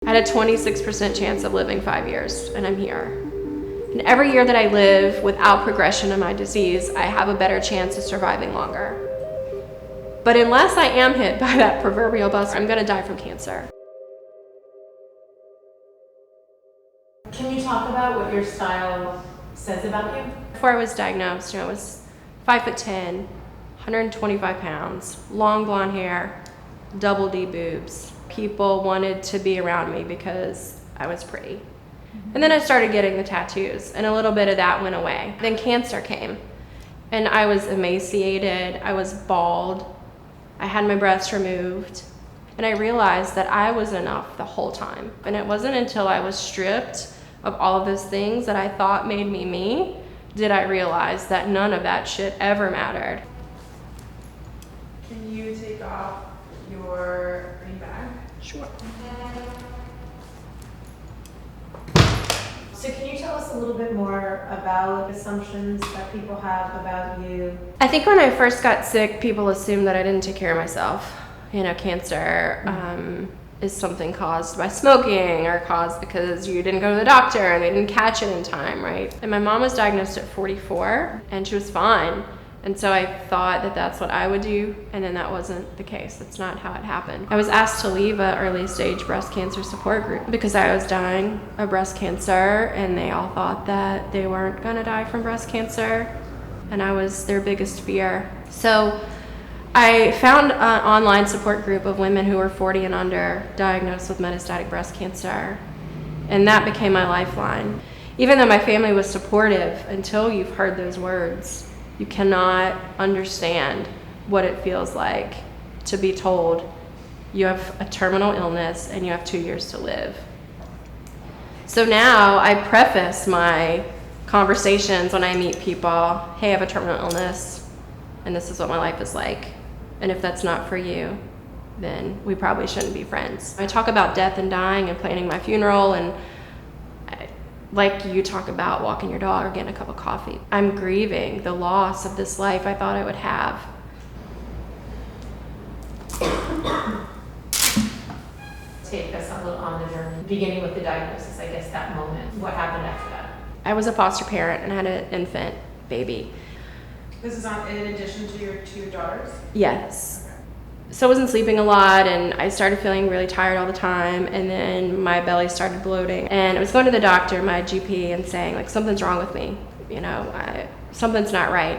I had a 26% chance of living 5 years, and I'm here. And every year that I live without progression of my disease, I have a better chance of surviving longer. But unless I am hit by that proverbial bus, I'm gonna die from cancer. Can you talk about what your style says about you? Before I was diagnosed, I was 5'10", 125 pounds, long blonde hair, double D boobs. People wanted to be around me because I was pretty. And then I started getting the tattoos, and a little bit of that went away. Then cancer came, and I was emaciated, I was bald, I had my breasts removed, and I realized that I was enough the whole time. And it wasn't until I was stripped of all of those things that I thought made me me, did I realize that none of that shit ever mattered. Can you take off your green bag? Sure. So can you tell us a little bit more about assumptions that people have about you? I think when I first got sick, people assumed that I didn't take care of myself. You know, cancer is something caused by smoking or caused because you didn't go to the doctor and they didn't catch it in time, right? And my mom was diagnosed at 44 and she was fine. And so I thought that that's what I would do, and then that wasn't the case. That's not how it happened. I was asked to leave an early stage breast cancer support group because I was dying of breast cancer, and they all thought that they weren't gonna die from breast cancer, and I was their biggest fear. So I found an online support group of women who were 40 and under diagnosed with metastatic breast cancer, and that became my lifeline. Even though my family was supportive, until you've heard those words, you cannot understand what it feels like to be told you have a terminal illness and you have 2 years to live. So now I preface my conversations when I meet people, hey, I have a terminal illness and this is what my life is like. And if that's not for you, then we probably shouldn't be friends. I talk about death and dying and planning my funeral, and like you talk about walking your dog or getting a cup of coffee. I'm grieving the loss of this life I thought I would have. Take us a little on the journey, beginning with the diagnosis, I guess, that moment. What happened after that? I was a foster parent and had an infant baby. This is in addition to your two daughters? Yes. So I wasn't sleeping a lot, and I started feeling really tired all the time, and then my belly started bloating, and I was going to the doctor, my GP, and saying, like, something's wrong with me, you know, something's not right.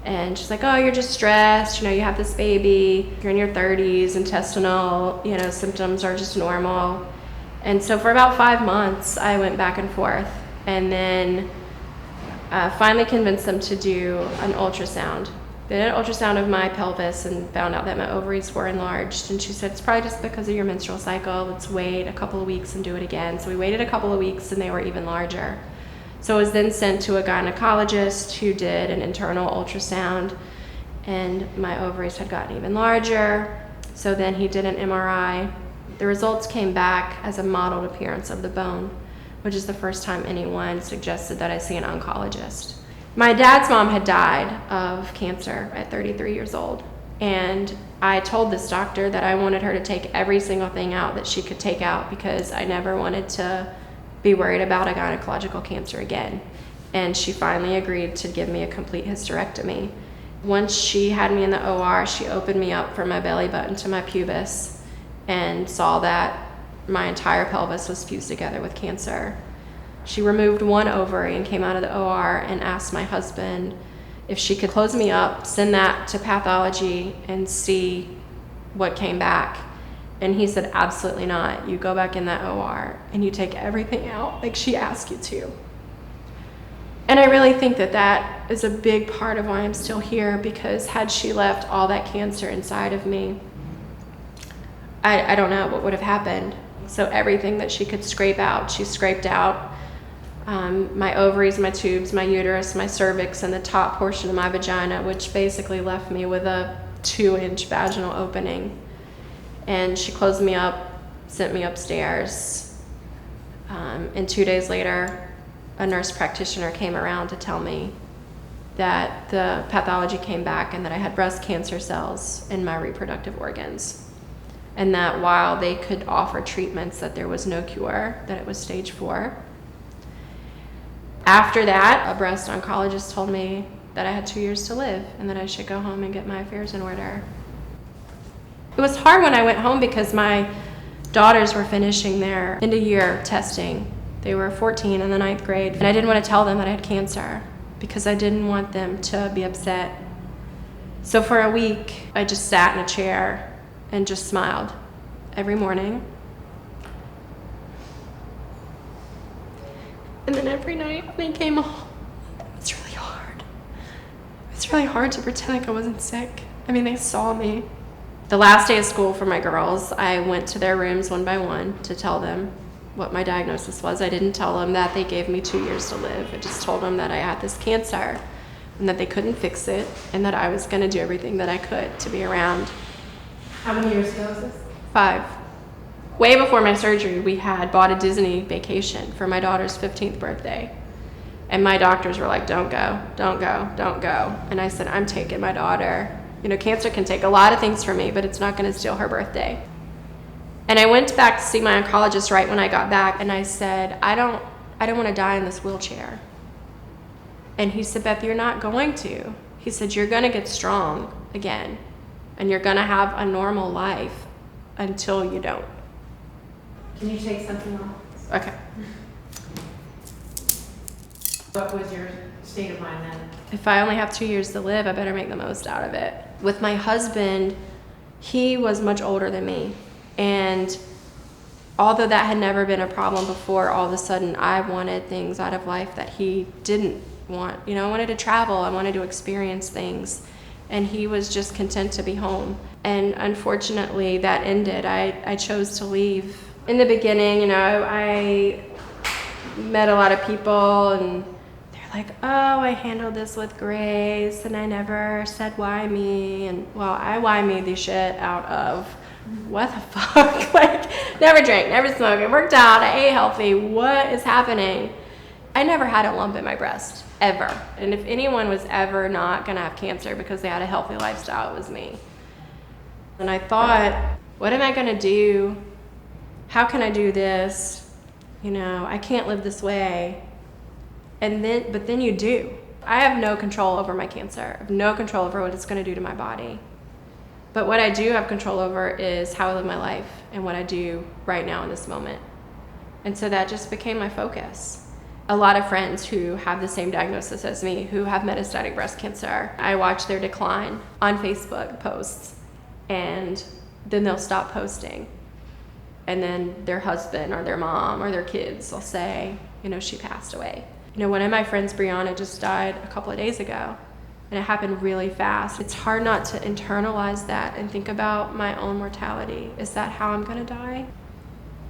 And she's like, oh, you're just stressed, you know, you have this baby, you're in your 30s, intestinal, you know, symptoms are just normal. And so for about 5 months, I went back and forth, and then finally convinced them to do an ultrasound. They did an ultrasound of my pelvis and found out that my ovaries were enlarged. And she said, it's probably just because of your menstrual cycle. Let's wait a couple of weeks and do it again. So we waited a couple of weeks and they were even larger. So I was then sent to a gynecologist who did an internal ultrasound, and my ovaries had gotten even larger. So then he did an MRI. The results came back as a mottled appearance of the bone, which is the first time anyone suggested that I see an oncologist. My dad's mom had died of cancer at 33 years old, and I told this doctor that I wanted her to take every single thing out that she could take out because I never wanted to be worried about a gynecological cancer again. And she finally agreed to give me a complete hysterectomy. Once she had me in the OR, she opened me up from my belly button to my pubis and saw that my entire pelvis was fused together with cancer. She removed one ovary and came out of the OR and asked my husband if she could close me up, send that to pathology, and see what came back. And he said, absolutely not. You go back in that OR and you take everything out like she asked you to. And I really think that that is a big part of why I'm still here, because had she left all that cancer inside of me, I don't know what would have happened. So everything that she could scrape out, she scraped out. My ovaries, my tubes, my uterus, my cervix, and the top portion of my vagina, which basically left me with a 2-inch vaginal opening. And she closed me up, sent me upstairs. And 2 days later, a nurse practitioner came around to tell me that the pathology came back and that I had breast cancer cells in my reproductive organs. and that while they could offer treatments, that there was no cure, that it was stage 4. After that, a breast oncologist told me that I had 2 years to live and that I should go home and get my affairs in order. It was hard when I went home because my daughters were finishing their end-of-year testing. They were 14 in the 9th grade, and I didn't want to tell them that I had cancer because I didn't want them to be upset. So for a week, I just sat in a chair and just smiled every morning. And then every night when I came home, it was really hard. It was really hard to pretend like I wasn't sick. I mean, they saw me. The last day of school for my girls, I went to their rooms one by one to tell them what my diagnosis was. I didn't tell them that they gave me 2 years to live. I just told them that I had this cancer and that they couldn't fix it and that I was going to do everything that I could to be around. How many years ago was this? 5. Way before my surgery, we had bought a Disney vacation for my daughter's 15th birthday. And my doctors were like, don't go, don't go, don't go. And I said, I'm taking my daughter. You know, cancer can take a lot of things from me, but it's not going to steal her birthday. And I went back to see my oncologist right when I got back, and I said, I don't want to die in this wheelchair. And he said, Beth, you're not going to. He said, you're going to get strong again, and you're going to have a normal life until you don't. Can you take something off? Okay. What was your state of mind then? If I only have 2 years to live, I better make the most out of it. With my husband, he was much older than me. And although that had never been a problem before, all of a sudden I wanted things out of life that he didn't want. You know, I wanted to travel, I wanted to experience things. And he was just content to be home. And unfortunately, that ended. I chose to leave. In the beginning, you know, I met a lot of people and like, oh, I handled this with grace and I never said why me, and well, I why me the shit out of what the fuck. Like, never drank, never smoked, I worked out, I ate healthy, what is happening? I never had a lump in my breast, ever. And if anyone was ever not gonna have cancer because they had a healthy lifestyle, it was me. And I thought, what am I gonna do? How can I do this? You know, I can't live this way. But then you do. I have no control over my cancer. I have no control over what it's going to do to my body. But what I do have control over is how I live my life and what I do right now in this moment. And so that just became my focus. A lot of friends who have the same diagnosis as me, who have metastatic breast cancer, I watch their decline on Facebook posts, and then they'll stop posting. And then their husband or their mom or their kids will say, you know, she passed away. You know, one of my friends, Brianna, just died a couple of days ago, and it happened really fast. It's hard not to internalize that and think about my own mortality. Is that how I'm gonna die?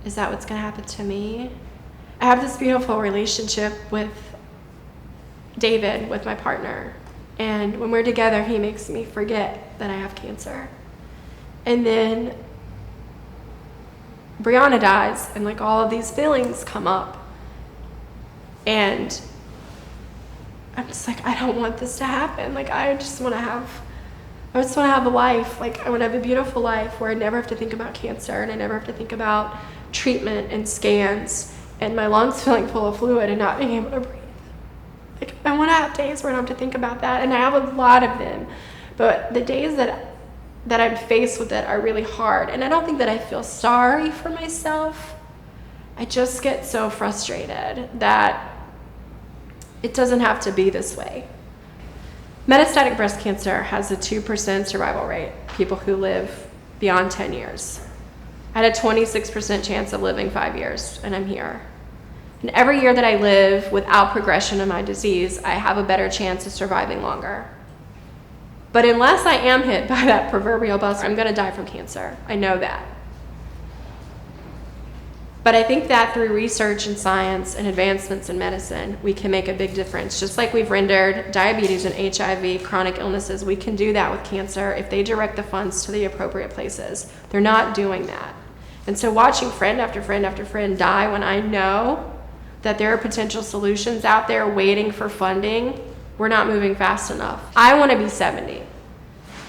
Is that what's gonna happen to me? I have this beautiful relationship with David, with my partner, and when we're together, he makes me forget that I have cancer. And then Brianna dies, and like all of these feelings come up. And I'm just like, I don't want this to happen. Like, I just want to have a life. Like, I want to have a beautiful life where I never have to think about cancer and I never have to think about treatment and scans and my lungs feeling full of fluid and not being able to breathe. Like, I want to have days where I don't have to think about that, and I have a lot of them. But the days that I'm faced with it are really hard. And I don't think that I feel sorry for myself. I just get so frustrated that it doesn't have to be this way. Metastatic breast cancer has a 2% survival rate, people who live beyond 10 years. I had a 26% chance of living 5 years, and I'm here. And every year that I live without progression of my disease, I have a better chance of surviving longer. But unless I am hit by that proverbial bus, I'm gonna die from cancer. I know that. But I think that through research and science and advancements in medicine, we can make a big difference. Just like we've rendered diabetes and HIV chronic illnesses, we can do that with cancer if they direct the funds to the appropriate places. They're not doing that. And so watching friend after friend after friend die when I know that there are potential solutions out there waiting for funding, we're not moving fast enough. I want to be 70.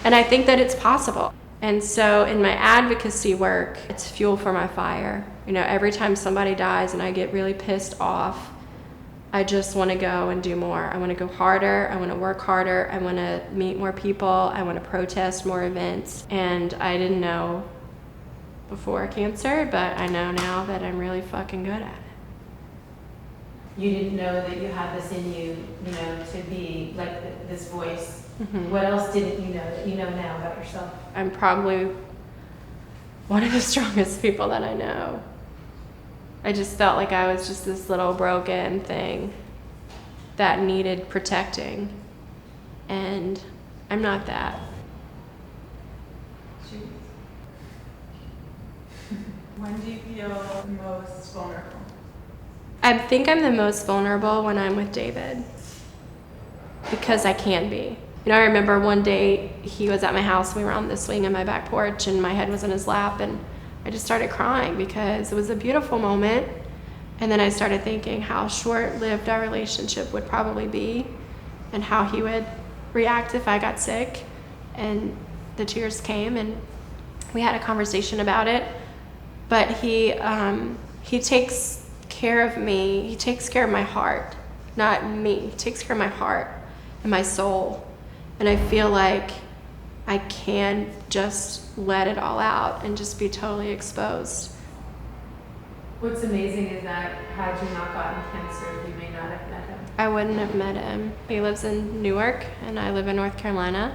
And I think that it's possible. And so in my advocacy work, it's fuel for my fire. You know, every time somebody dies and I get really pissed off, I just want to go and do more. I want to go harder. I want to work harder. I want to meet more people. I want to protest more events. And I didn't know before cancer, but I know now that I'm really fucking good at it. You didn't know that you had this in you, you know, to be like this voice. Mm-hmm. What else didn't you know that you know now about yourself? I'm probably one of the strongest people that I know. I just felt like I was just this little broken thing that needed protecting. And I'm not that. When do you feel most vulnerable? I think I'm the most vulnerable when I'm with David, because I can be. You know, I remember one day he was at my house, we were on the swing on my back porch, and my head was in his lap, and I just started crying because it was a beautiful moment. And then I started thinking how short-lived our relationship would probably be and how he would react if I got sick. And the tears came, and we had a conversation about it. But he takes care of me. He takes care of my heart, not me. He takes care of my heart and my soul. And I feel like I can just let it all out and just be totally exposed. What's amazing is that had you not gotten cancer, you may not have met him. I wouldn't have met him. He lives in Newark, and I live in North Carolina.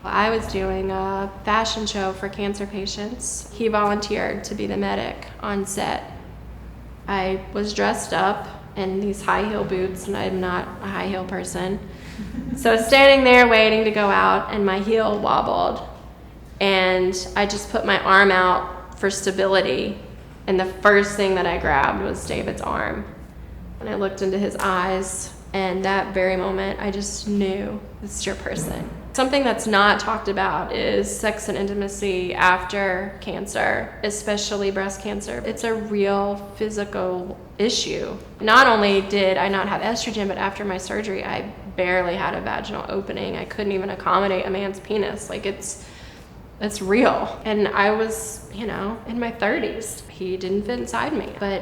I was doing a fashion show for cancer patients. He volunteered to be the medic on set. I was dressed up in these high heel boots, and I'm not a high heel person. So I was standing there waiting to go out, and my heel wobbled. And I just put my arm out for stability. And the first thing that I grabbed was David's arm. And I looked into his eyes, and that very moment, I just knew, this is your person. Something that's not talked about is sex and intimacy after cancer, especially breast cancer. It's a real physical issue. Not only did I not have estrogen, but after my surgery, I barely had a vaginal opening. I couldn't even accommodate a man's penis. Like, it's real. And I was, you know, in my 30s. He didn't fit inside me, but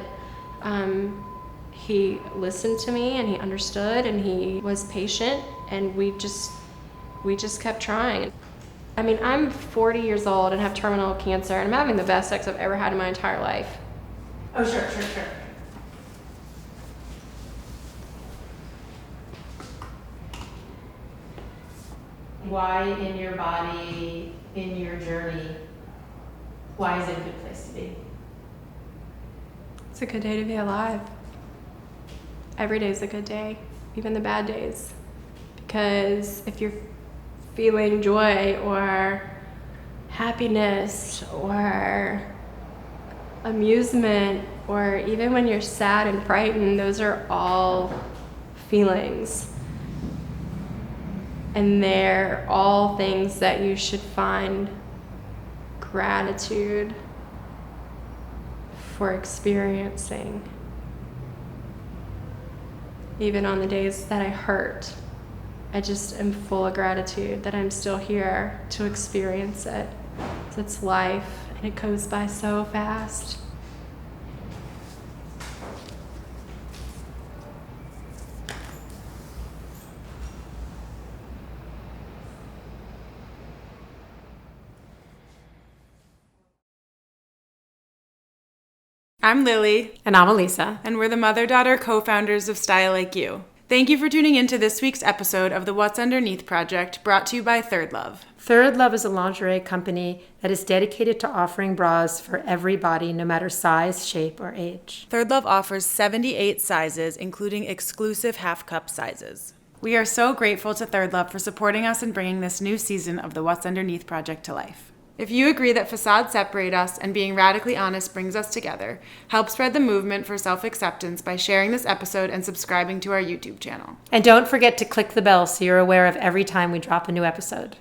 he listened to me, and he understood, and he was patient, and we just kept trying. I mean, I'm 40 years old and have terminal cancer, and I'm having the best sex I've ever had in my entire life. Oh, sure. Why in your body, in your journey, why is it a good place to be? It's a good day to be alive. Every day is a good day, even the bad days. Because if you're feeling joy or happiness or amusement, or even when you're sad and frightened, those are all feelings. And they're all things that you should find gratitude for experiencing. Even on the days that I hurt, I just am full of gratitude that I'm still here to experience it. It's life, and it goes by so fast. I'm Lily. And I'm Elisa. And we're the mother-daughter co-founders of StyleLikeU. Thank you for tuning in to this week's episode of the What's Underneath project, brought to you by ThirdLove. ThirdLove is a lingerie company that is dedicated to offering bras for every body, no matter size, shape, or age. ThirdLove offers 78 sizes, including exclusive half-cup sizes. We are so grateful to ThirdLove for supporting us in bringing this new season of the What's Underneath project to life. If you agree that facades separate us and being radically honest brings us together, help spread the movement for self-acceptance by sharing this episode and subscribing to our YouTube channel. And don't forget to click the bell so you're aware of every time we drop a new episode.